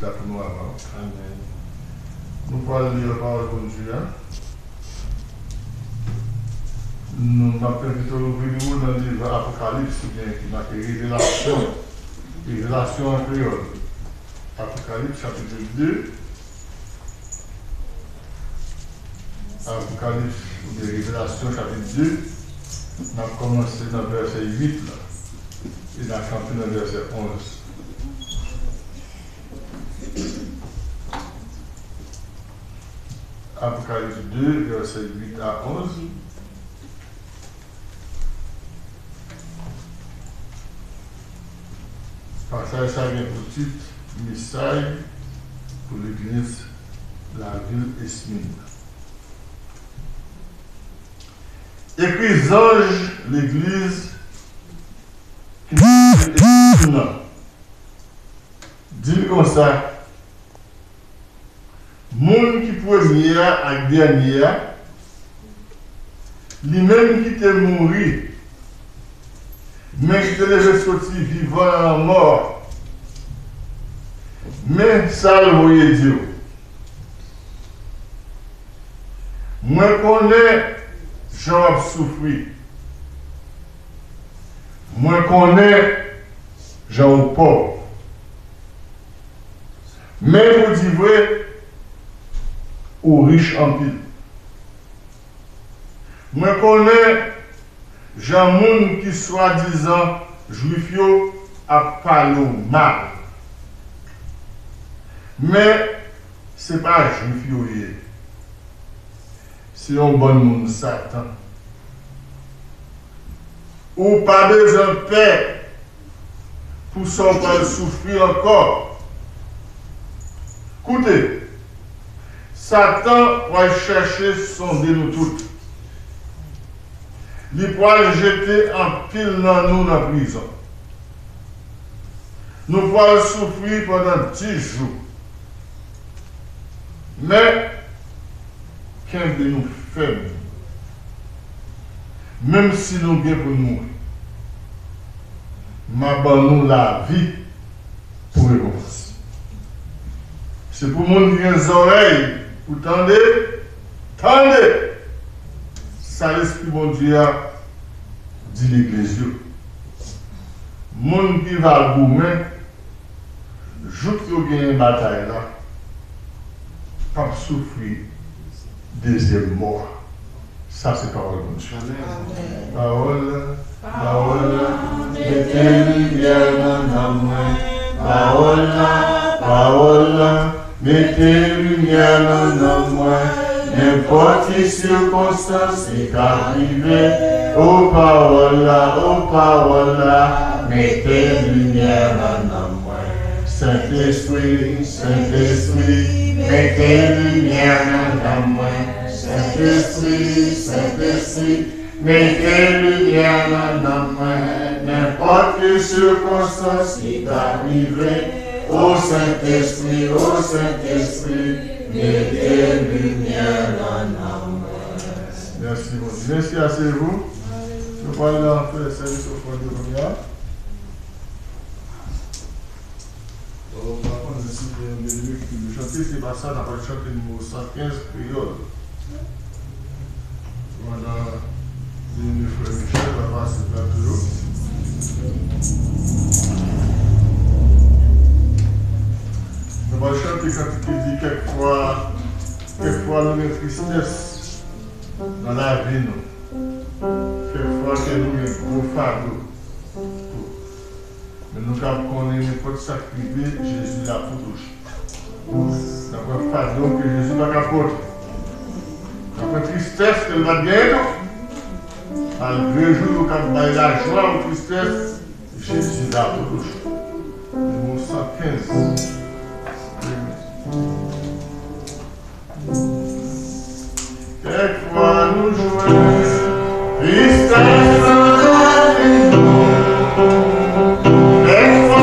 résultats pour nous avant. Amen. Nous pouvons lire la parole de Dieu. Nous m'invitons à ouvrir dans le livre Apocalypse, bien qui marque révélation en créole. Apocalypse chapitre 2. Apocalypse ou des révélations chapitre 2. On a commencé dans le verset 8 là, et on a campé dans le verset 11. Apocalypse 2, verset 8 à 11. Passage ça vient pour titre, message pour l'église de la ville Esmine. Écrit ange l'église qui est dit comme ça, monde qui premier à dernier, lui-même qui t'est mort, mais qui te levé sorti vivant à la mort, mais ça le voyait Dieu. Moi connais Jean a souffert. Moi connais Jean pauvre. Mais pour dire vrai, ou riche en pile. Moi connais Jean moun qui soi-disant juif a parlé mal. Mais ce n'est pas juif c'est un bon monde Satan. Ou pas besoin de paix pour son pas souffrir encore. Écoutez, Satan va chercher sonder nous toutes. Il va jeter en pile dans nous dans la prison. Nous pouvons souffrir pendant 10 jours. Mais, qu'est-ce que nous faisons? Même si nous sommes pour mourir, nous la vie pour recommencer. C'est pour les gens qui ont des oreilles, pour tendez. Ça l'esprit mon Dieu a dit l'église. Les gens qui va goumer, jour qui a une bataille là, pas souffrir deuxième mort. Ça c'est parole de Dieu. Parole, mettez lumière dans moi. Parole, mettez lumière dans moi. N'importe quelle circonstance est arrivée. Oh parole, mettez lumière dans moi. Saint-Esprit, mettez lumière dans moi. Saint-Esprit, mettez lumière dans moi. N'importe quelle circonstance qui arrivée. Ô Saint-Esprit, mettez lumière dans moi. Merci, mon Dieu. Merci, asseyez-vous. Je vais aller en faire le service au fond de l'Oméa. Par contre, je suis un mélodie qui me chanter, c'est pas ça, on va chanter le numéro 115 créole. Voilà, le frère Michel va passer là toujours. On va chanter quand il dit quelquefois nous avons tristesse dans la vie. Quelquefois que nous avons gros fardeau. Mais nous avons n'importe ça qui vit, Jésus l'a pour toucher. Nous avons un fardeau que Jésus va apporter. Nous avons une tristesse qu'elle va gagner. Malgré jour, nous avons la joie ou tristesse, Jésus l'a pour toucher. Numéro 115. Quelquefois nous jouons, tristesse dans la vie. Quelquefois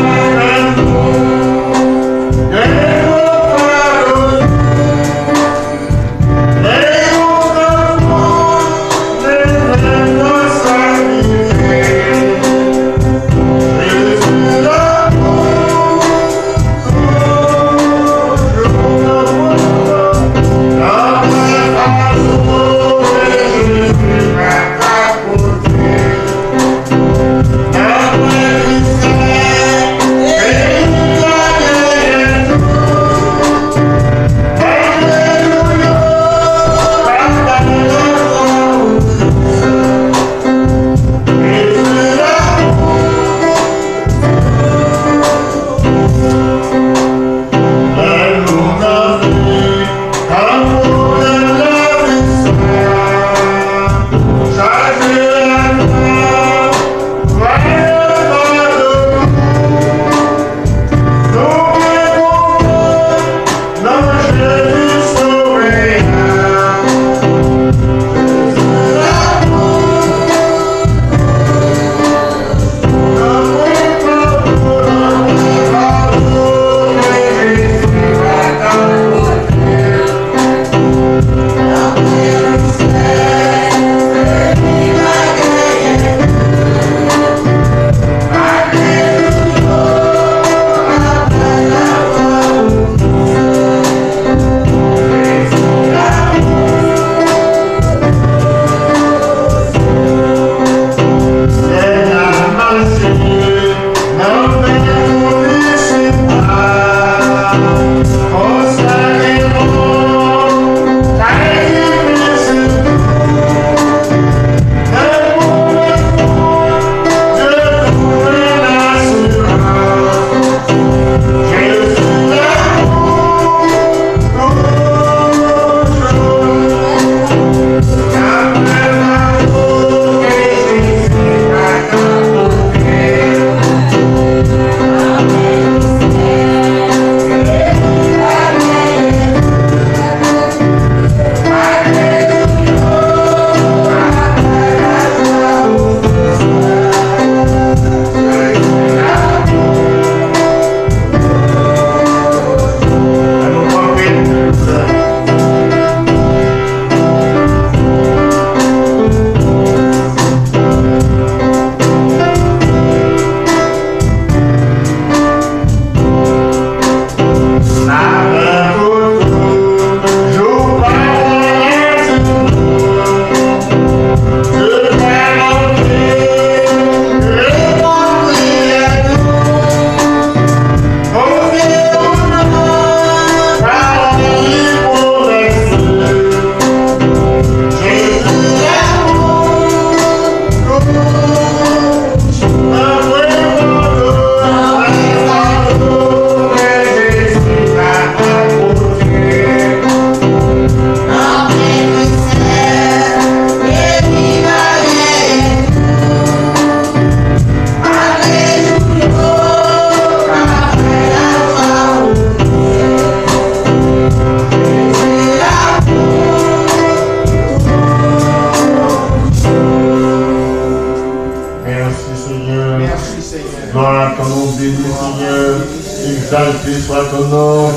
exalté soit ton nom,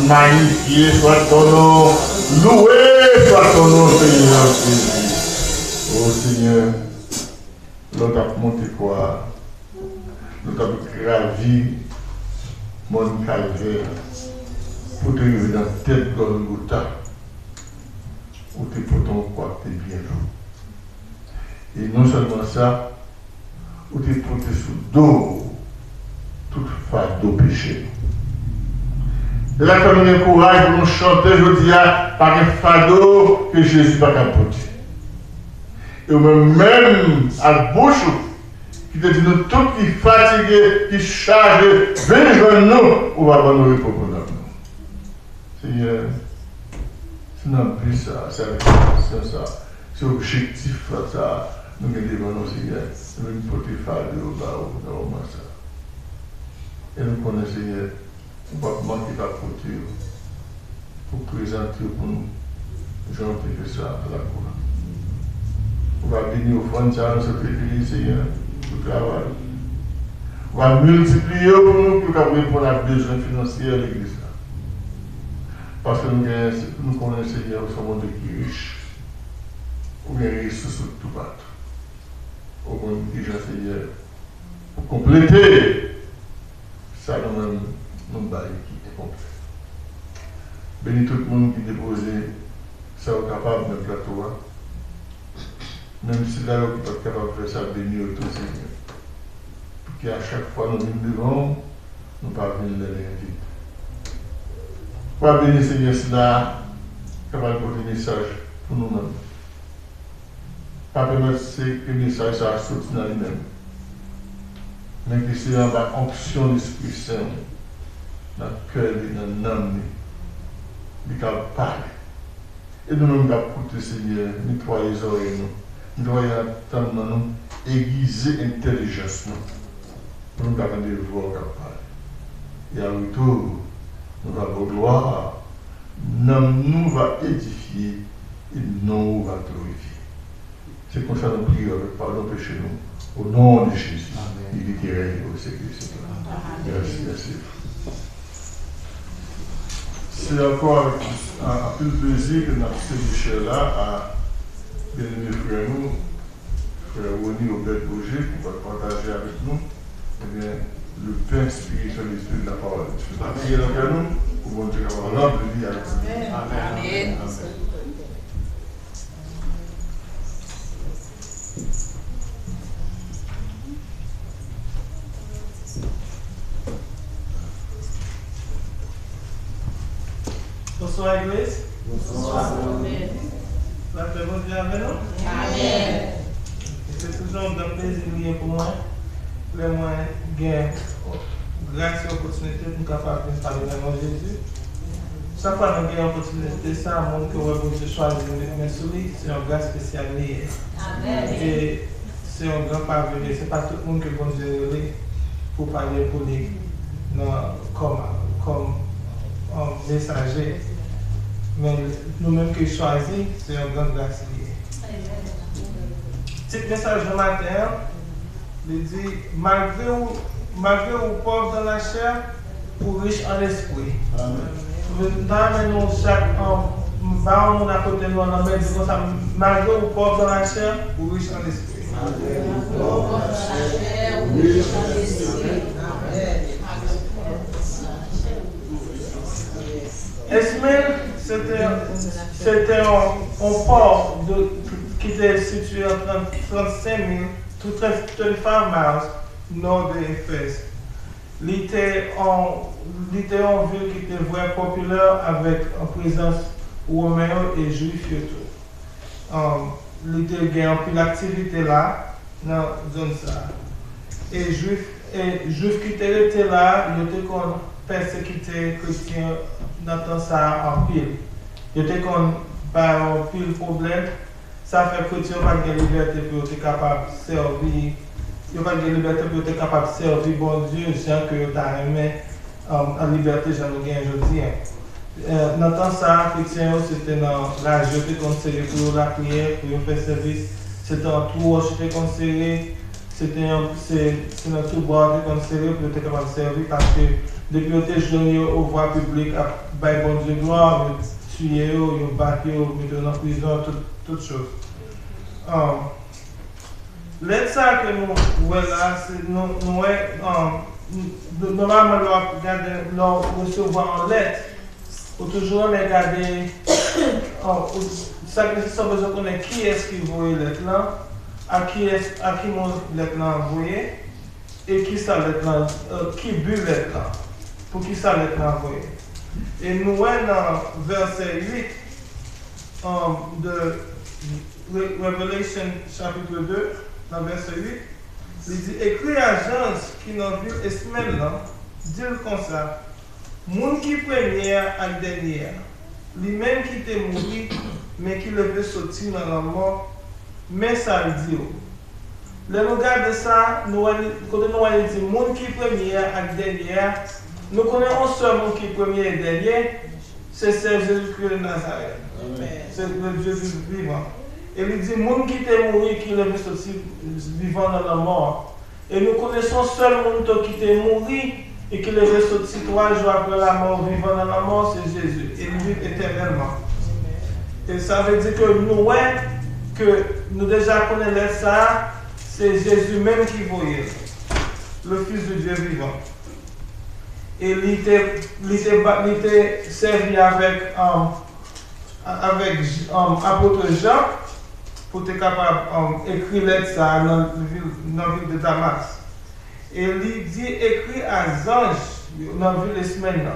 magnifié soit ton nom, loué soit ton nom, Seigneur Jésus. Oh Seigneur, l'autre a monté quoi? L'autre a gravi mon calvaire pour te arriver dans la tête de Golgotha, où tu pour ton quoi, tu es bien lourd. Et non seulement ça, où tu es porté sous dos, tout fardeau péché. Et là, quand nous avons courage pour nous chanter, je dis, par un fardeau que Jésus n'a pas porté. Et même à la bouche, qui te dit nous tous qui fatigués, qui chargés, venez joindre nous, on va nous repos pour nous. Seigneur, c'est non plus ça, c'est avec ça, c'est objectif ça, nous mettons devant nous, Seigneur, nous mettons porter fardeau au bas, au ça. Et nous connaissons, Seigneur, on va manquer ta portée pour présenter pour nous, j'en fais ça à la cour. On va bénir au fond de ça dans cette église, Seigneur, pour le travail. On va multiplier pour nous pour répondre à besoin financier à l'église. Parce que nous connaissons, Seigneur, nous sommes des qui riches. Ou bien ressources sur tout battre. Au monde qui est Seigneur, pour compléter, ça nous-mêmes, nous baillons qui est complet. Bénis tout le monde qui dépose, ça est capable de plateau. Même si là, on n'est pas capable de faire ça, bénir tout Seigneur. Pour qu'à chaque fois nous venons devant, nous ne pas venir les inviter. Pour bénir Seigneur, c'est là, capable de porter un message pour nous-mêmes. Pas permettre que le message soit sorti dans lui-même. Mais que c'est en bas onction de l'Esprit Saint, dans le cœur et dans l'âme, il va parler. Et nous-mêmes, nous allons écouter Seigneur, nettoyer les oreilles. Nous devons attendre nous aiguiser l'intelligence pour nous garder le voir capable. Et à retour, nous allons gloire, nous va édifier et nous va glorifier. C'est comme ça que nous prions avec pardon péché nous, au nom de Jésus. Il est guéri au siècle des siècles. Merci, merci. C'est encore un peu de plaisir que nous avons fait Michel là à bien-aimé frère nous, frère Rony Aubert Bourget, qui va partager avec nous le pain spirituel de la parole. Je vais prier dans le nous pour bon Dieu avoir l'âme de vie avec nous. Amen. Bonsoir, Église. Bonsoir. La paix de Dieu avec nous. Amen. C'est toujours un plaisir pour moi. Pour moi, grâce à l'opportunité de nous parler de Jésus. Chaque fois que nous avons l'opportunité, c'est un monde que vous choisissez de mettre sur lui. C'est une grâce spéciale. Amen. Et c'est un grand parvenir. Ce n'est pas tout le monde que bon Dieu pour parler pour lui comme messager. Mais nous-mêmes qui choisissons, c'est un grand grâce lié. Petit message de matin, il dit malgré ou pauvre dans la chair, ou riche en esprit. Nous chaque on a côté nous en dit comme ça, malgré ou pauvre dans la chair, ou riche en esprit. Pauvre dans la chair, ou riche en esprit. Esmel, c'était un port qui était situé à 35 000, tout 35 miles nord de Éphèse. Il était une ville qui était vraiment populaire avec une présence romaine et juif surtout. Il était en plus d'activité là, dans la zone ça. Et juifs qui étaient là, ils étaient persécutés les chrétiens dans ça en pile. Ils étaient par un pile problème. Ça fait que les chrétiens n'ont pas de liberté pour être capable de servir. Ils n'ont pas de liberté pour être capable de servir bon Dieu, gens que tu as aimé en liberté, j'en ai gagné aujourd'hui. Dans ça, les chrétiens, c'était dans la jeté conseillé pour la prière, pour faire service. C'était en tout, j'étais conseillé. c'est notre boîte qu'on sert pour être capable de servir parce que depuis que tu es jeune au voie publique, à bon Dieu gloire, tuer, battre, mettre en prison, toutes choses. L'aide ça que nous là, c'est normalement nous recevoir en lettre, ou toujours regarder, ça que c'est besoin de connaître qui est-ce qui voit lettre là, à qui mon lettre là envoyé, et qui ça lettre là, qui but lettre là, pour qui ça lettre là envoyé. Et nous dans verset 8 de Revelation chapitre 2, dans verset 8, il dit écrit à Jean qui dans ville et semaine là, dit comme ça, moun qui première et dernière, lui-même qui était mort, mais qui le veut sortir dans la mort, mais ça le dit. Le regard de ça, quand nous allons dire moun qui première et dernière, nous connaissons seulement qui premier et dernier, c'est Jésus-Christ de Nazareth. C'est le Jésus vivant. Et il dit, monde qui était mort, qui le veut sortir vivant dans la mort. Et nous connaissons seul monde qui était mort et qui le veut sortir 3 jours après la mort, vivant dans la mort, c'est Jésus. Et il vit éternellement. Et ça veut dire que nous déjà connaissons ça, c'est Jésus même qui voyait, le Fils de Dieu vivant. Et il était servi avec apôtre Jean pour être capable d'écrire ça dans la ville de Damas. Et il dit écrit à Ange dans la ville de semaine.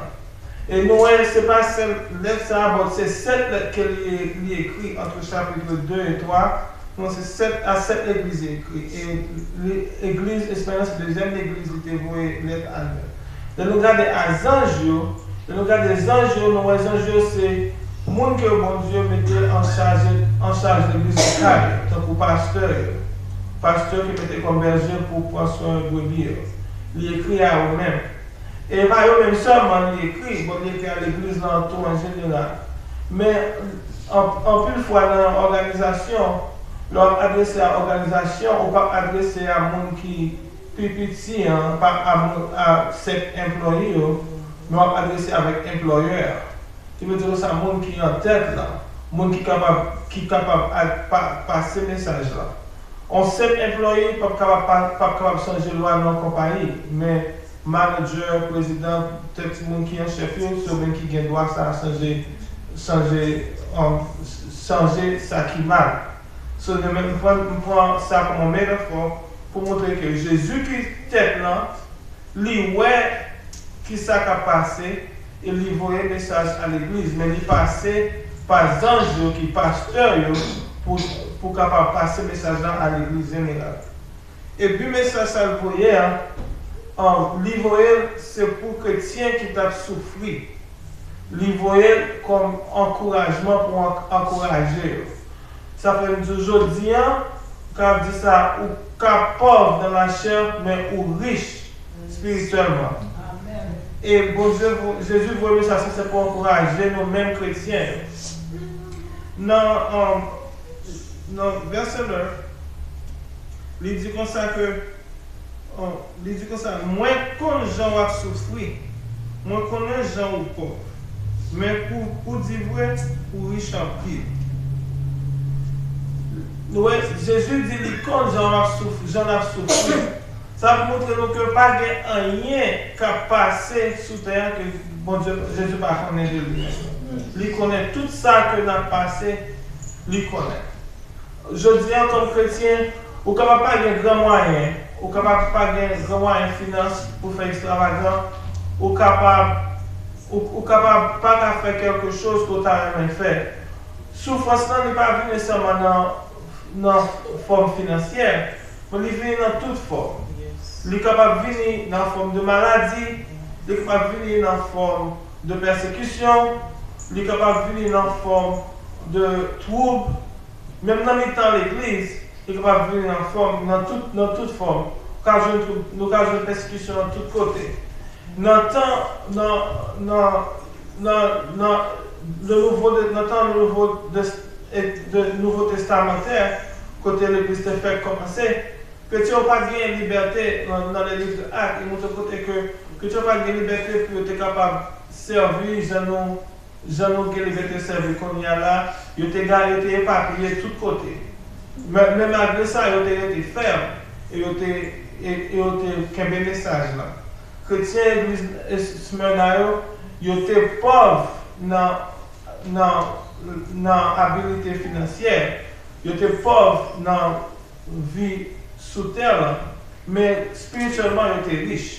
Et nous, ce n'est pas cette lettre, c'est cette lettre qu'il écrit entre chapitre 2 et 3. Non, c'est 7 à 7 églises écrites. Et l'église Espérance, la deuxième église, il était vouée lettre à nous. Le regard des anges, c'est le monde que bon Dieu mettait en charge de l'église de Carré, tant que pasteur qui mettait comme berger pour prendre soin de brebis. Il écrit à eux-mêmes. Et pas eux-mêmes seulement, il écrit à l'église dans tout en général. Mais en plus fois dans l'organisation, leur adresser à l'organisation ou pas adresser à monde qui plus petit, pas à cet employé, mais adresser avec employeur. Tu veux dire ça, monde qui est en tête là, monde qui est capable de passer ce message là. On sait employé pas capable de changer la loi dans la compagnie, mais manager, président, peut-être monde qui est en chef, c'est même qui a droit à changer ça qui mal. So, je prends ça comme métaphore pour montrer que Jésus qui est tête là, lui ouais qui ça a passé et il voyait le message à l'église, mais il passait par ange qui pasteur pour capable passer le message à l'église générale. Et puis le message ça le voyait, il voyait c'est pour chrétiens qui t'a souffert. Il voyait comme encouragement pour encourager. Ça fait aujourd'hui, quand on dit ça, ou pauvre dans la chair, mais ou riche spirituellement. Amen. Et bon Dieu, Jésus voulait ça, c'est pour encourager nos mêmes chrétiens. Dans verset 9, il dit comme ça que, moins qu'on gens a souffert, moins qu'on a gens ou pauvres, mais pour dire vrai, pour riche en pile. Jésus dit quand j'en ai souffert. Ça montre que pas de rien qui a passé sous terre que bon Dieu, Jésus ne connaît de lui. Il connaît tout ça que a passé, il connaît. Je dis en tant que chrétien, vous ne pouvez pas avoir de grands moyens, vous ne pouvez pas avoir de grands moyens de finances pour faire extravagant, vous ne pouvez pas faire quelque chose que vous n'avez jamais fait. Souffrance n'est pas venue nécessairement dans la forme financière, mais il vient dans toute forme. Il est capable de venir dans la forme de maladie, il est capable de venir dans la forme de persécution, il est capable de venir dans la forme de troubles. Même dans le temps de l'église, il est capable de venir dans toute forme. Nous avons une persécution de tous côtés. Dans le Nouveau Testamentaire, côté l'église de fait commencer, que tu n'as pas de liberté dans les livres d'actes, il montre côté que tu n'as pas de liberté pour être capable de servir, j'en ai liberté de servir qu'on y a là, il était éparpillé de tous côtés. Mais malgré ça, il était ferme et il était un message là. Chrétien l'église Smyrna, il était pauvre dans l'habilité financière, il était pauvre dans la vie sous terre, mais spirituellement, il était riche.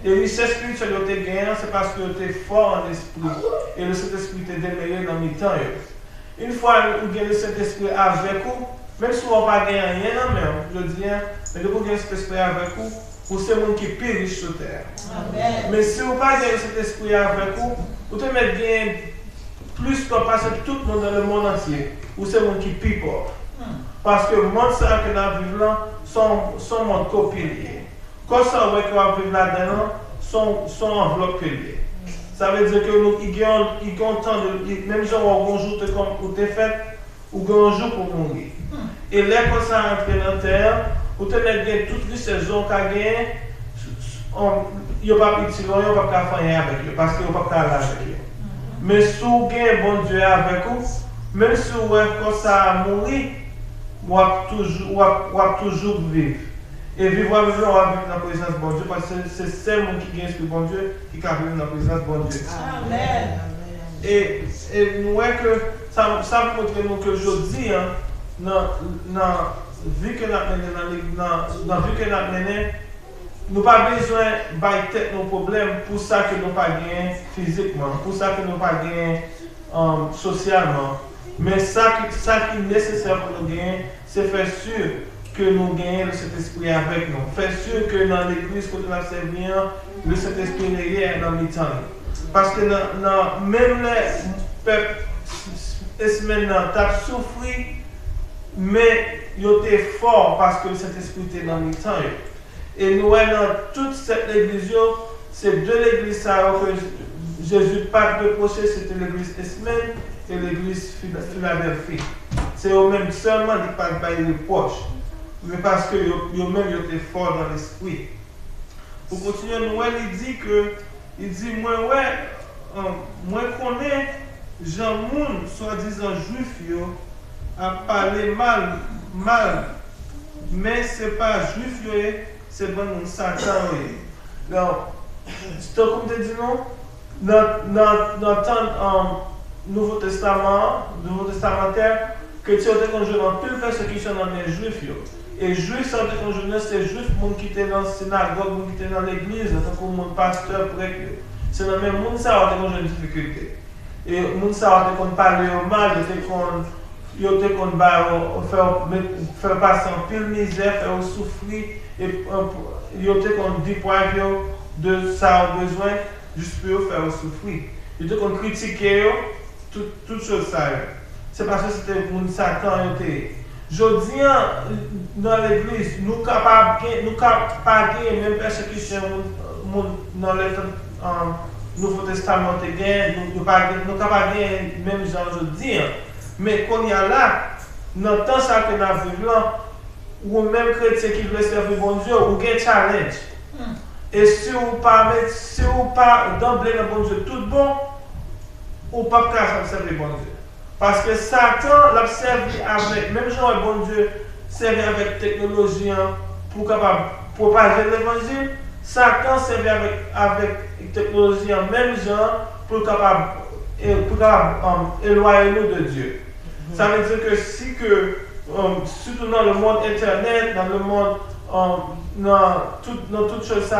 Et richesse spirituelle, il était gagnant, c'est parce qu'il était fort en esprit. Et le Saint-Esprit était démeillé dans le temps. Une fois que vous avez le Saint-Esprit avec vous, même si vous n'avez pas gagné rien, je dis, mais de vous avez le Saint-Esprit avec vous, vous c'est le monde qui est plus riche sur terre. Amen. Mais si vous n'avez pas gagné cet esprit avec vous, vous devez gagner plus que parce que tout le monde dans le monde entier, vous c'est le monde qui est plus pauvre. Parce que le monde que nous vivons là, sont monde copié. Quand ça va que vivre là-dedans, sont enveloppes liées. Ça veut dire que nous, il y a un temps de. Même si on a un jour pour te faire, ou un jour pour mourir. Et là, quand ça rentre dans la terre, vous tenez toutes ces zones qui gagnent, il n'y a pas de petit, il n'y a pas de faire avec eux, parce qu'il n'y a pas de aller avec eux. Mais si vous avez un bon Dieu avec vous, même si vous avez quand ça a mouru, vous avez toujours vivre. Et vivre avec nous, on va vivre dans la présence de bon Dieu, parce que c'est seul monde qui gagne ce bon Dieu qui va vivre dans la présence de bon Dieu. Amen. Et nous voyons que ça montre nous que aujourd'hui, dans la vie que nous avons menée, nous n'avons pas besoin de tête nos problèmes pour ça que nous n'avons pas gagné physiquement, pour ça que nous n'avons pas gagné socialement. Mais ça qui est nécessaire pour nous gagner, c'est faire sûr que nous gagnons le Saint-Esprit avec nous. Faire sûr que dans l'église, quand nous avons servi, le Saint-Esprit est dans le temps. Parce que même les peuples, maintenant, ont souffert, mais ils étaient forts parce que le Saint-Esprit était dans le temps. Et nous, dans toute cette église, c'est deux églises que Jésus n'a pas reproché, c'était l'église Esmène et l'église Philadelphie. C'est eux-mêmes seulement qui ne pas de reproche, mais parce que eux-mêmes étaient forts dans l'esprit. Pour continuer, il dit, moi connais Jean Moun, soi-disant juif, a parlé mal, mais ce n'est pas juif, c'est bon Satan. Donc, c'est comme tu dis, non? Dans le Nouveau Testamentaire, que tu as conjugué dans toute persécution dans les juifs. Et juifs sont conjugués, c'est juifs qui étaient dans la synagogue, qui étaient dans l'église, comme mon pasteur prêtre. C'est le même monde qui a conjugué une difficulté. Et le monde qui a parlé au mal, il a faire passer en pile misère, faire souffrir, et il a dépourvu de ça au besoin, juste pour faire souffrir. Il a critiqué toutes choses ça. C'est parce que c'était pour Satan. Je dis dans l'église, nous ne sommes pas de même persécution dans le Nouveau Testament, nous ne sommes pas de même genre je dis. Mais quand il y a là, dans le temps que nous vivons, ou même chrétien qui veut servir bon Dieu, ou un challenge. Et si vous ne pas d'emblée dans bon Dieu tout bon, ou pas servir bon Dieu. Parce que Satan l'a servi avec, même si le bon Dieu servi avec technologie pour capable propager l'évangile, Satan servi avec technologie en même genre pour capable éloigner nous de Dieu. Ça veut dire que surtout dans le monde internet, dans le monde, dans toutes choses,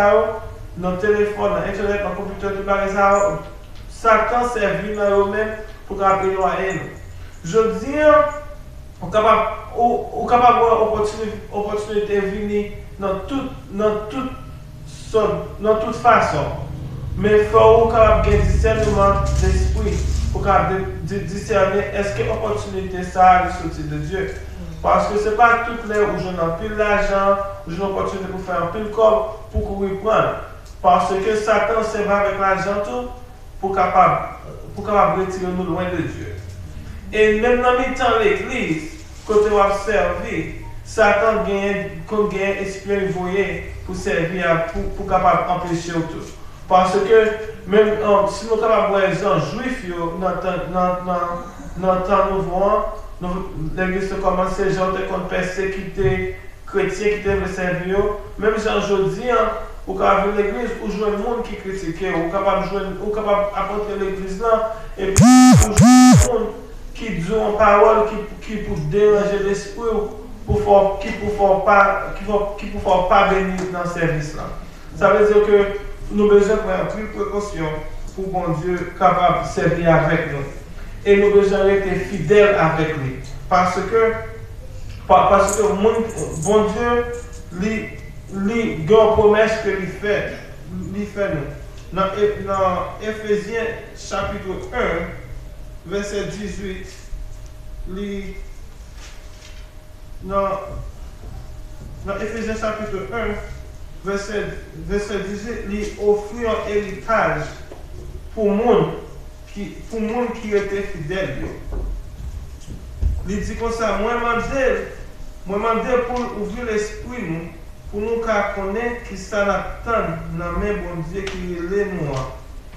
dans le téléphone, dans internet, dans le computer, tout ça, Satan servit dans eux-mêmes pour éloigner nous. Je dis, on est capable d'avoir opportunité de venir dans toute façon. Mais il faut avoir un discernement d'esprit pour discerner est-ce que l'opportunité ça est sortie de Dieu. Parce que ce n'est pas toutes les où je n'ai plus d'argent, où j'ai l'opportunité pour faire un peu de corps pour courir prendre. Parce que Satan se va avec l'argent tout pour capable retirer nous loin de Dieu. Et même dans le temps de l'église, quand on a servi, Satan gagne esprit voyer pour servir, pour capable empêcher tout. Parce que même si nous sommes capables de voir les gens juifs dans le temps nouveau, l'église a commencé, les gens ont persécuté chrétiens qui devaient servir. Même si aujourd'hui, vous pouvez avoir l'église où jouer le monde qui critique, vous capable d'apporter l'église là, et puis vous jouer le monde qui dit en parole, qui pour déranger l'esprit, qui pour pas bénir dans le service là. Ça veut dire que nous avons besoin de prendre plus de précautions pour bon Dieu capable de servir avec nous. Et nous avons besoin d'être fidèles avec lui. Parce que bon Dieu, lui a une promesse que lui fait nous. Dans Éphésiens chapitre 1, verset 18, dans Éphésiens chapitre 1, verset 18, il offre un héritage pour le monde qui était fidèle. Il dit comme ça, moi je demande pour ouvrir l'esprit nous, pour nous connaître qui ça l'attend dans la main bon Dieu qui est nous.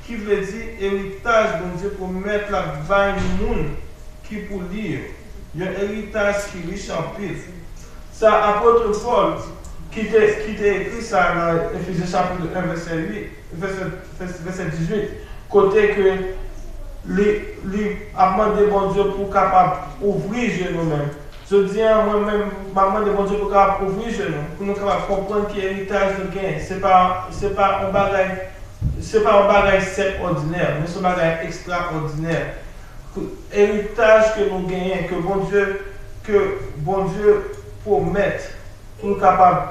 Qui veut dire héritage bon Dieu pour mettre la vaille du monde qui pour lire. Il y a un héritage qui est riche en pile. Ça, apôtre Paul, qui t'a écrit ça dans Éphésiens chapitre 1, verset 18, côté que lui a demandé bon Dieu pour capable ouvrir nous-mêmes. Je dis moi-même, je demande bon Dieu pour capable ouvrir nous, pour nous capable comprendre qu'il y a héritage de gain. C'est pas un bagage simple ordinaire, mais c'est un bagage extraordinaire. Héritage que nous gagnons, que bon Dieu promet pour nous capable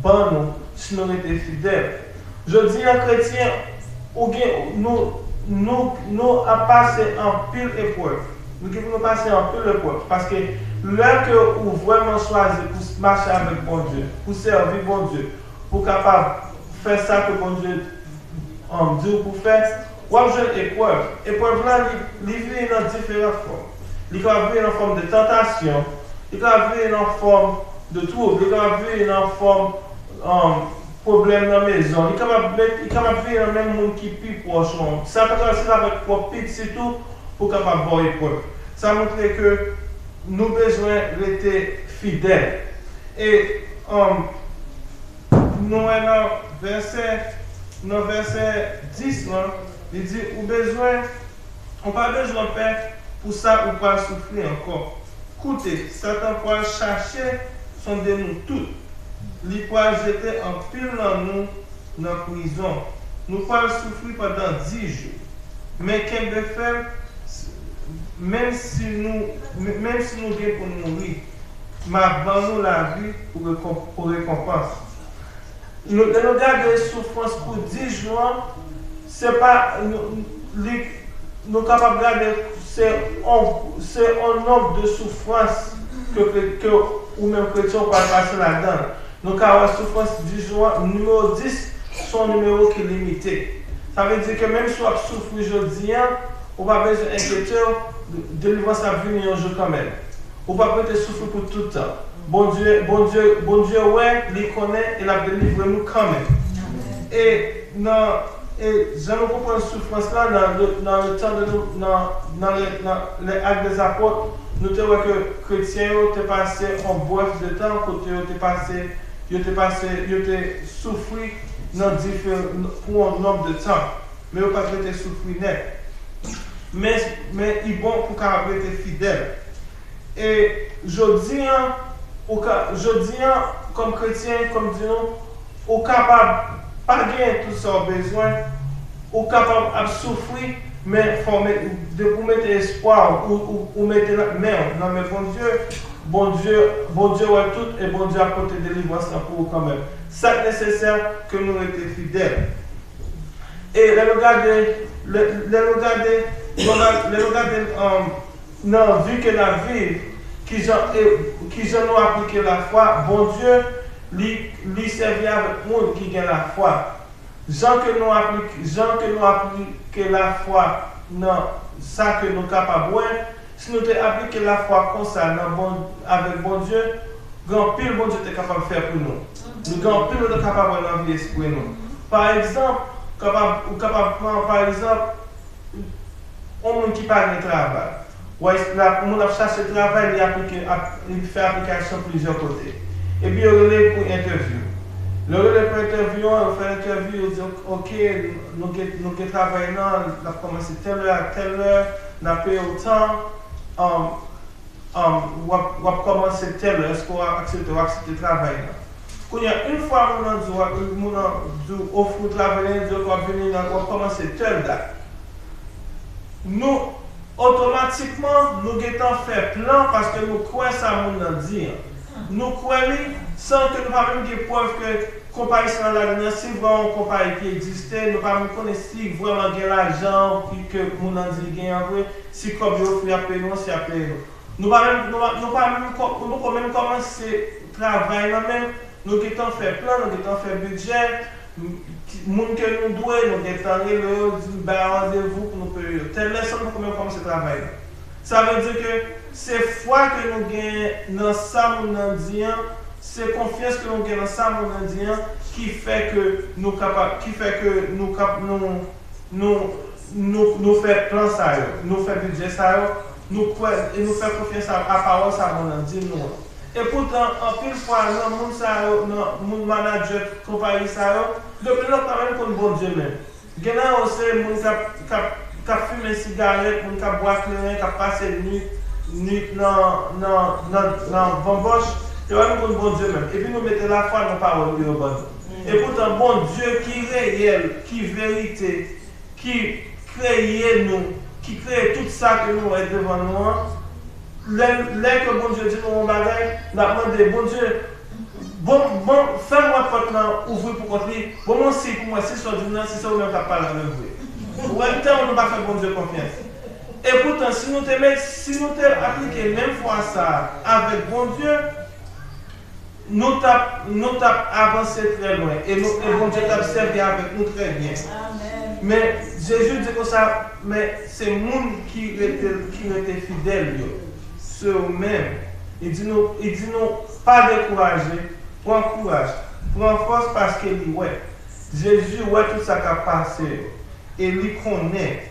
nous si nous étions fidèles. Je dis à chrétien, nous avons passé en pile épreuve. Nous devons passer en pile épreuve. Parce que là que vous vraiment choisi pour marcher avec bon Dieu, pour servir bon Dieu, pour capable faire ça que bon Dieu dit pour faire, vous avez une épreuve. L'épreuve là, il vient dans différentes formes. Il peut venir en forme de tentation, il peut venir en forme de trouble, il peut venir en forme problème dans la maison, il peut venir dans le même monde qui est plus proche. Ça peut être avec propre c'est tout pour capable voir l'épreuve. Ça montre que nous avons besoin d'être fidèles. Et nous dans verset 10, il dit on n'a pas besoin de faire pour ça ou pas souffrir encore. Écoutez, Satan peut chercher son démon tout. Il peut jeter en pile dans nous dans la prison. Nous pouvons souffrir pendant 10 jours. Mais qu'est-ce que faire? Même si nous gagnons pour mourir, nous la vie pour récompense. Nous regardons les souffrances pour 10 jours, c'est pas nous capables de regarder, c'est un nombre de souffrances que ou même chrétiens peuvent passer là-dedans. Nous avons souffrance 10 jours, numéro 10, son numéro qui est limité. Ça veut dire que même si on souffre aujourd'hui, on va besoin d'inquiéter, délivrance à venir un jour quand même. On va peut-être souffrir pour tout le temps. Bon Dieu, ouais, il connaît et il a délivré nous quand même. Et je nous comprends cette souffrance-là dans le temps de nous, dans les actes des apôtres. Nous te voyons que les chrétiens ont passé en bref de temps, côté ils ont souffert pour un nombre de temps. Mais ils n'ont pas été souffrir net. Mais ils sont bon pour être fidèles. Et je dis, comme chrétien, comme disons, au capable pas gagner tout ça besoin, au capable de souffrir, mais pour mettre espoir ou mettre la main dans mes bon Dieu ouais tout et bon Dieu apporte délivrance pour vous quand même. C'est nécessaire que nous restions fidèles. Et les regarder dans la vie que la vie qui ont appliqué la foi, bon Dieu lui servit avec monde qui gagne la foi. Jean que nous appliquons la foi dans ça que nous sommes capables de voir, si nous appliquons la foi comme ça, avec bon Dieu, grand pile bon Dieu est capable de faire pour nous. Nous grand pile est capable de l'envier pour nous. Par exemple, par exemple, un monde qui parle de travail. Ouais, le monde a cherché le travail, il fait application de plusieurs côtés. Et puis, il relève pour interview. Le relève pour interview, on fait l'interview, on dit ok, nous travaillons, on a commencé telle heure à telle heure, on a payé autant, on a commencé telle heure, est-ce qu'on va accepter le travail? Quand il y a une fois on a dit offre le travail, on va venir, on va commencer telle date. Nous, automatiquement, nous avons fait plan parce que nous croyons ça à dire. Nous croyons sans que nous n'avons pas de preuve que la compagnie c'est vraiment une compagnie qui existait. Nous ne connaissons pas si vraiment il y a l'argent que nous avons dit si comme il faut appeler nous, c'est appeler nous. Nous avons même commencé le travail, nous avons fait plan, nous avons fait budget. Les gens que nous devons, nous avons rendez-vous pour nous payer. Telle leçon pour nous commencer le travail. Ça veut dire que c'est foi que nous gagnons dans ça, c'est confiance que nous gagnons dans ça, qui fait que nous faisons plan ça, nous faisons budget ça, nous faisons confiance à la parole ça, nous. Et pourtant, en pile fois, le monde manager de compagnie, depuis là, quand même, pour le bon Dieu même. Il y a aussi des gens qui fument des cigarettes, qui boivent clairin, qui passent la nuit dans la bamboche. Il y a pour le bon Dieu même. Et puis nous mettons la foi dans la parole de Dieu. Et pourtant, bon Dieu qui est réel, qui est vérité, qui crée nous, qui crée tout ça que nous avons devant nous. Là que bon Dieu dit nous bagaille, nous avons demandé, bon Dieu, fais-moi porte ouvrir pour contre lui. Bon, moi, c'est pour moi, c'est sur du nom, c'est ça où même pas parler avec vous. Ouais, tant nous pas faire bon Dieu confiance. Et pourtant, si nous t'avons appliqué même fois ça avec bon Dieu, nous t'avons avancé très loin. Et bon Dieu t'a servi avec nous très bien. Amen. Mais Jésus dit comme ça, mais c'est le monde qui était fidèle. C'est eux-mêmes. Il dit nous, pas décourager, prends courage, prends force parce qu'il dit, ouais, Jésus, ouais, tout ça qui a passé. Et il connaît,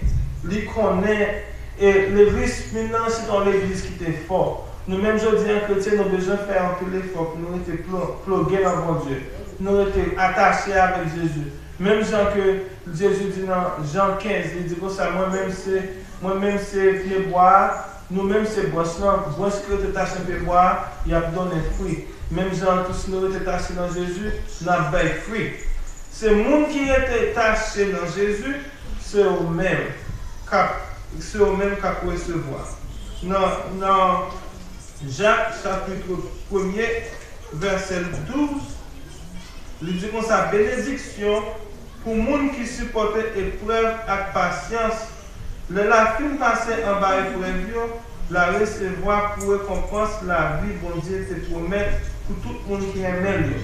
et le risque maintenant, c'est dans l'église qui était fort. Nous-mêmes, je dis, en chrétien, nous avons besoin de faire un peu l'effort, nous étions plugués dans mon Dieu. Nous étions attachés avec Jésus. Même Jean que Jésus dit dans Jean 15, il dit comme ça, moi-même c'est pied bois. Nous-mêmes, c'est bois. Sinon, bois que tu tâches un peu bois, il y a donné fruit. Même gens, tous nous étions tachés dans Jésus, nous avons des fruits. C'est le monde qui était taché dans Jésus, c'est eux-mêmes qui peuvent recevoir. Dans Jacques, chapitre 1er, verset 12, il dit comme ça, bénédiction pour le monde qui supportait épreuve avec patience. La fin passée en bas épreuve, la recevoir pour récompense la vie, bon Dieu te promet pour tout le monde qui aime lui.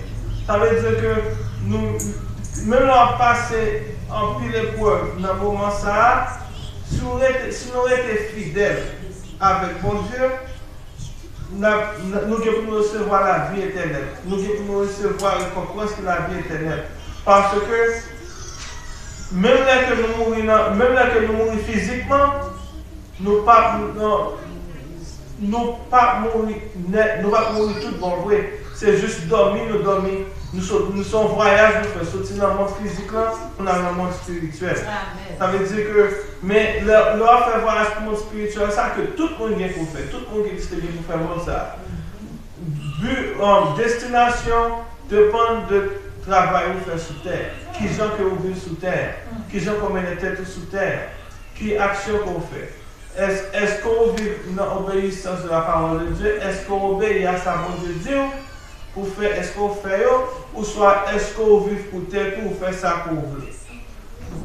Ça veut dire que nous, même là, passer en pile épreuve dans le moment ça, si nous étions fidèles avec bon Dieu, nous devons recevoir la vie éternelle. Nous devons recevoir la récompense de la vie éternelle. Parce que même là que nous mourons physiquement, nous ne pas mourir tout bon vrai. C'est juste dormir. Nous sommes en voyage, nous faisons sortir dans le monde physique, on a un monde spirituel. Amen. Ça veut dire que, mais leur faire voyage pour le monde spirituel, ça que tout le monde vient pour faire, tout le monde qui est pour faire monde ça. Destination dépend de travail ou faire sous terre. Qui gens que vous vivez sous terre, qui gens qu'on met les têtes sous terre, qui action qu'on fait. Est-ce qu'on vit dans l'obéissance de la parole de Dieu? Est-ce qu'on obéit à sa volonté de Dieu? Pour faire, est-ce qu'on fait ou soit est-ce qu'on vit pour tête ou faire ça pour vous?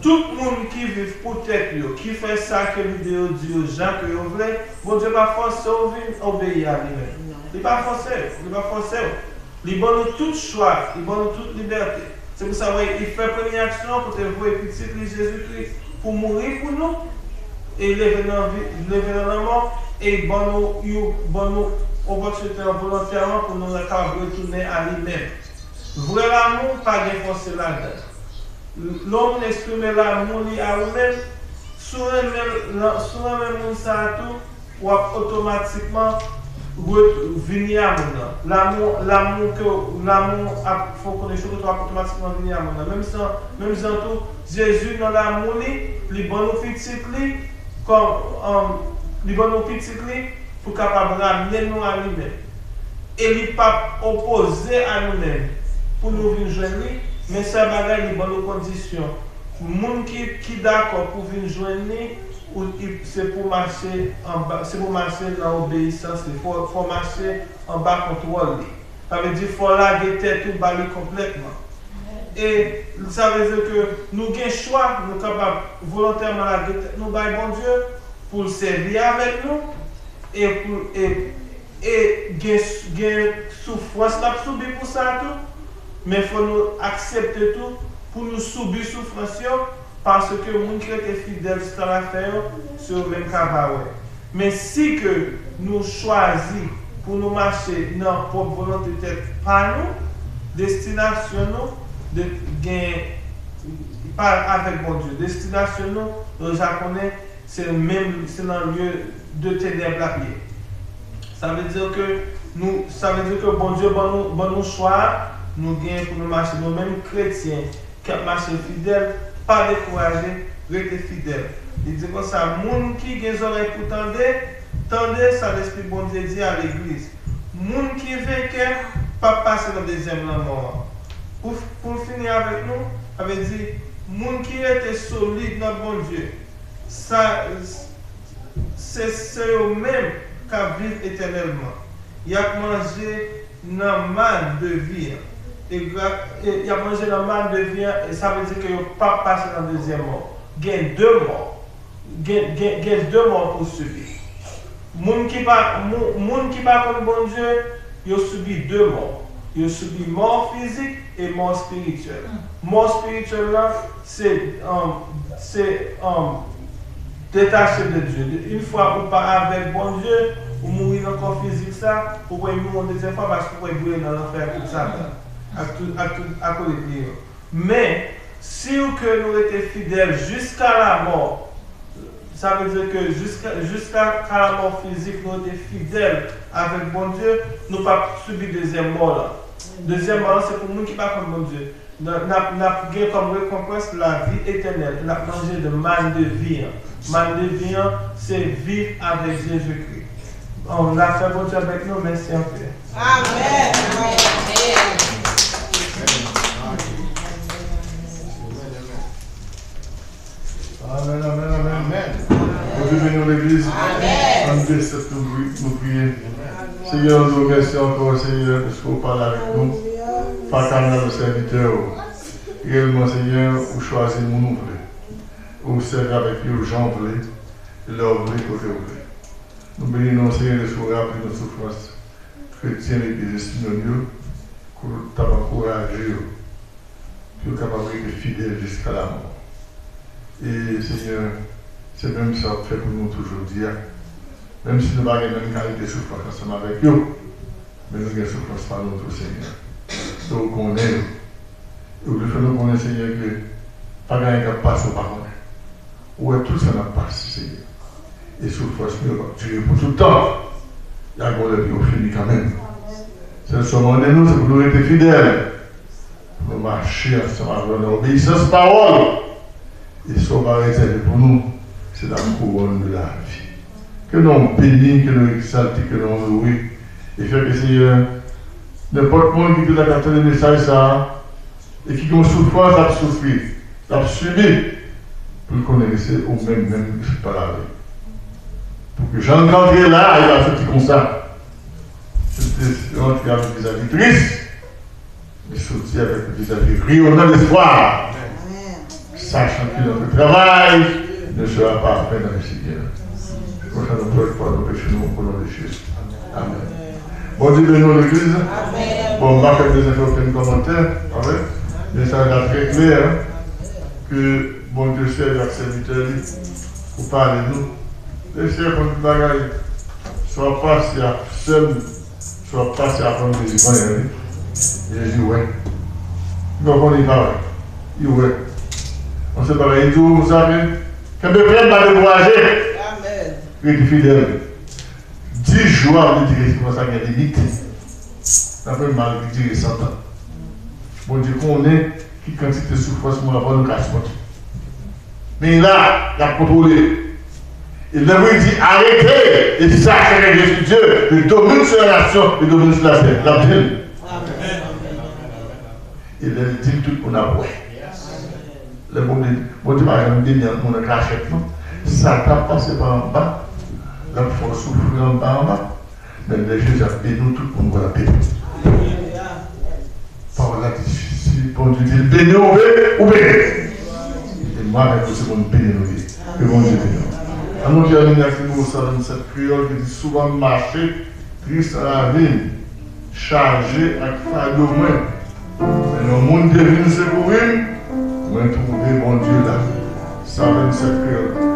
Tout le monde qui vit pour tête, qui fait ça que l'idée dit aux gens que vous voulez, bon Dieu va forcer à obéir à lui-même. Il ne va pas forcer. Il donne tout choix, il donne toute liberté. C'est pour ça qu'il fait première action pour te voir petit Jésus-Christ pour mourir pour nous et lever dans la mort et bon nous opportunité volontairement pour nous retourner à lui-même. Vrai l'amour, pas de force là-dedans. L'homme exprime l'amour à lui-même, sur le même ça tout, ou automatiquement venir à mon l'amour faut qu'on ait automatiquement venir à mon même sans tout Jésus dans l'amour les bonnes petites comme les bonnes petites pour capable ramener nous à lui-même et il pas opposé à nous-mêmes pour nous venir joindre mais ça bagaille les bonnes conditions monde qui d'accord pour venir joindre c'est pour marcher dans l'obéissance, il faut marcher en bas contrôle. Ça veut dire qu'il faut laguer tête tout baler complètement. Et ça veut dire que nous avons un choix, nous sommes capables volontairement laguer tête nous bailler bon Dieu pour le servir avec nous et gagner souffrance là subir pour ça tout, mais il faut nous accepter tout pour nous subir souffrance. Parce que les gens qui étaient fidèles dans l'affaire sur le même cabaret. Mais si que nous choisissons pour nous marcher dans notre propre volonté, pas nous, destination nous, de gagner, pas avec mon Dieu, destination nous, le japonais, c'est dans le lieu de ténèbres la pied. Ça veut dire que bon Dieu, bon nous choix, nous gagnons pour nous marcher, nous-mêmes chrétiens, qui marchent fidèles. Pas décourager, rester fidèle. Il dit comme ça, moun qui a des oreilles pour tendez, ça l'esprit bon Dieu dit à l'église. Moun qui vainqueur, pas passer dans le deuxième mort. Pour finir avec nous, avait dit, moun qui était solide dans bon Dieu, ça, c'est eux-mêmes qui vivent éternellement. Il a mangé dans le mal de vie. Et il a mangé la manne de vie et ça veut dire qu'il n'a pas passé dans le deuxième mort. Il y a deux morts. Il y a deux morts pour subir. Les gens qui pas comme bon Dieu, ils ont subi deux morts. Ils ont subi mort physique et mort spirituelle. Mort spirituelle, c'est détaché de Dieu. Une fois vous pas avec bon Dieu, vous mourrez dans le corps physique, ça, vous pouvez mourir une deuxième fois parce que vous pouvez brûler dans l'enfer tout ça. À côté de Dieu. Mais si que nous étions fidèles jusqu'à la mort, ça veut dire que jusqu'à la mort physique, nous étions fidèles avec bon Dieu, nous n'avons pas subi deuxième mort. Là. Deuxième mort, c'est pour nous qui ne pas comme bon Dieu. Nous avons comme récompense la vie éternelle. Nous avons mangé de manne de vie. Manne de vie, c'est vivre avec Jésus-Christ. On a fait bon Dieu avec nous, merci un peu. Amen. Amen, amen, amen, amen. Vous devez venir l'église. Amen. En décembre, nous prions. Seigneur, nous remercions encore, Seigneur, parce que vous parlez avec nous. Pas qu'à nos serviteurs. Réellement, Seigneur, vous choisissez mon nom. Vous servez avec eux, gens voulez, et leur voulez, côté voulez. Nous bénissons, Seigneur, de se rappeler nos souffrances chrétiennes et des estimonieux, pour t'encourager, pour capable d'être fidèle jusqu'à la mort. Et Seigneur, c'est même ça que fait pour nous toujours dire, même si nous n'avons pas la même qualité de souffrance ensemble avec eux, mais nous avons souffrance par notre Seigneur. Donc on est, et vous devez nous connaître, Seigneur, que pas de rien qui passe au par contre. Où est tout ça n'a pas passé, Seigneur. Et souffrance ne va durer pour tout le temps. Il y a un gros au fini quand même. C'est le moment de nous, c'est pour nous être fidèles. Pour nous marcher ensemble avec l'obéissance parole. Et ce qu'on va réserver pour nous, c'est la couronne de la vie. Que nous bénissons, que nous exaltons, que nous louons. Et faire que Seigneur, n'importe qui qui a capté le message, ça, et qui a une souffrance, a souffert, a subi, pour qu'on ait laissé au même pas la vie. Pour que Jean Grandrier là, il va sortir comme ça. C'était rentré avec des vis-à-vis tristes, mais sortir avec des vis-à-vis rayonnants d'espoir. Sachant que notre travail ne sera pas à peine dans le Seigneur. Comme ça, nous pouvons nous pécher nous au nom de Jésus. Amen. Bon Dieu, bénissons l'église. Bon, Marc a des commentaires. Amen. Mais ça va très clair que bon Dieu serve à serviteur pour parler de nous. Les chers comme bagaille, soit passé à seul, soit passé à prendre des écoles. J'ai dit, ouais. Donc on y va, ouais. On se parle, il dit, vous savez, quand vous ne pas de voyager, il est fidèle. 10 jours, il dit que ça a des limite. Ça peut mal dire 100 ans. Bon Dieu, qu'on est, qui quantité de souffrance, on va avoir nos casse. Mais là, il a contrôlé. Il a dit arrêtez, il dit ça, c'est Jésus Dieu, il domine sur la nation, il domine sur la terre. La Bible. Il a dit tout le monde a ouais. Le bon Dieu, par exemple, dit on a cachette, ça t'a passé par en bas, là, il faut souffrir en bas, mais le Jésus a béni nous, tout le monde va la paix. Par là, difficile, bon Dieu dit béni ou béni. Et moi, avec vous, c'est bon béni ou béni. Alors, j'ai amené cette prière qui dit souvent marcher, triste à la ville, chargé avec fardeau moins. Mais le monde devine secourir, moi trouver mon Dieu là. Ça donne cette prière.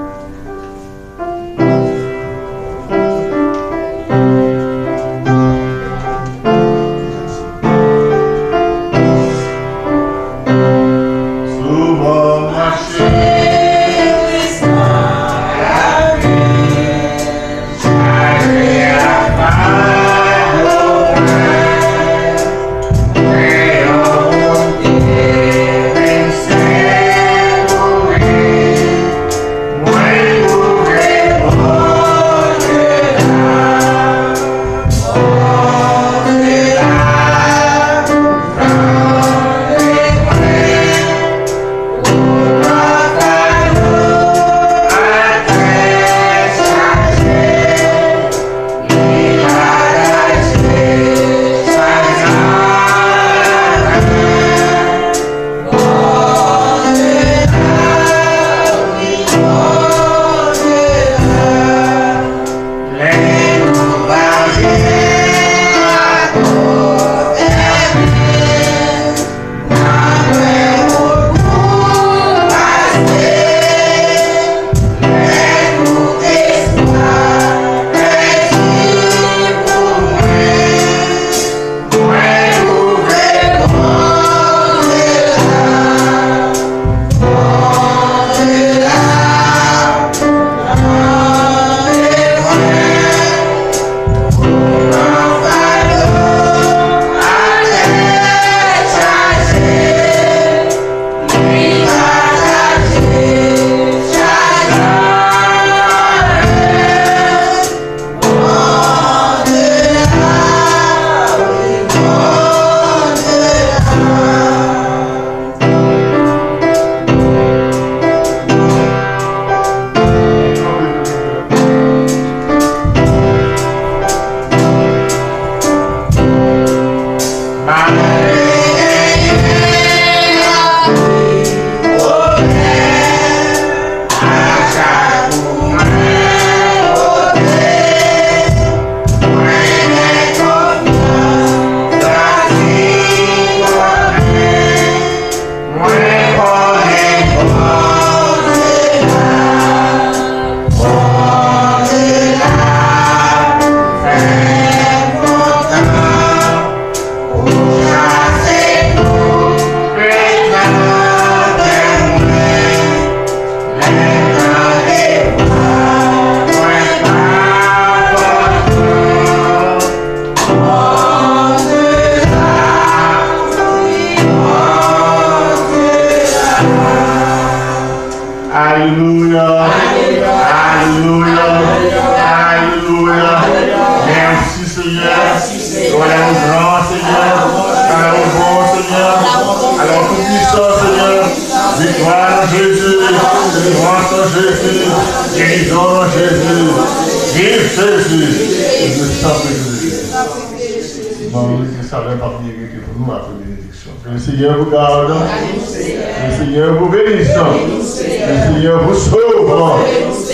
Le Seigneur vous garde, le Seigneur vous bénisse, le Seigneur vous sauve,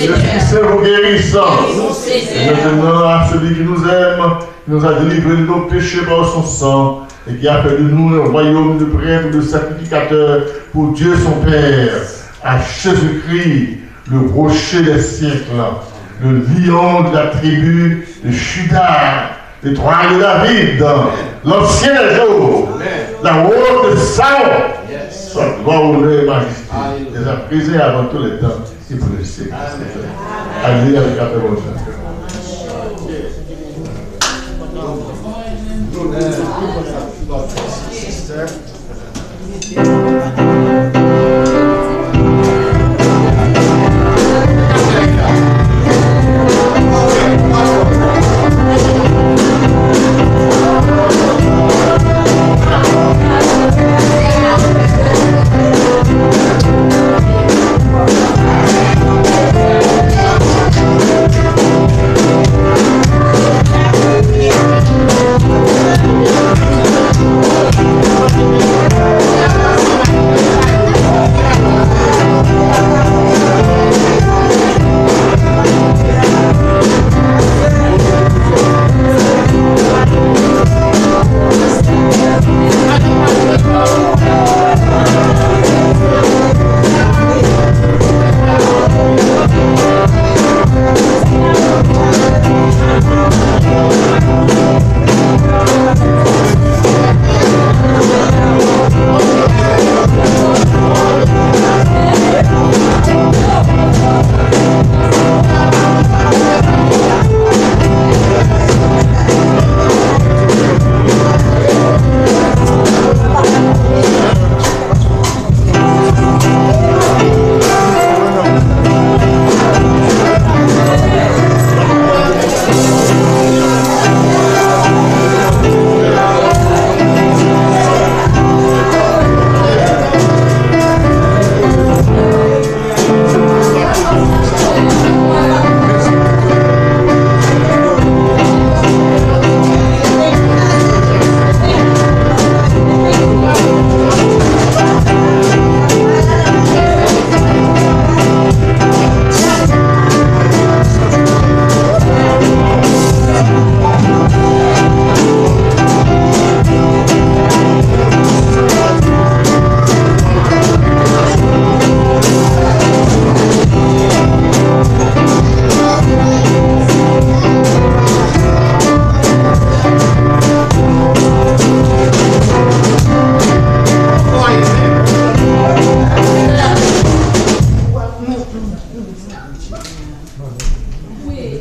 le Fils vous guérissant. Et maintenant, à celui qui nous aime, qui nous a délivrés de nos péchés par son sang, et qui a fait de nous un royaume de prêtres, de sacrificateurs pour Dieu son Père, à Jésus-Christ, le rocher des siècles. le lion de la tribu de Juda, le trône de David, l'ancien jour, la robe de Saul, soit gloire, honneur et majesté, les a prisés avant tous les temps, et pour le siècle. Alléluia, avec la paix. Oui,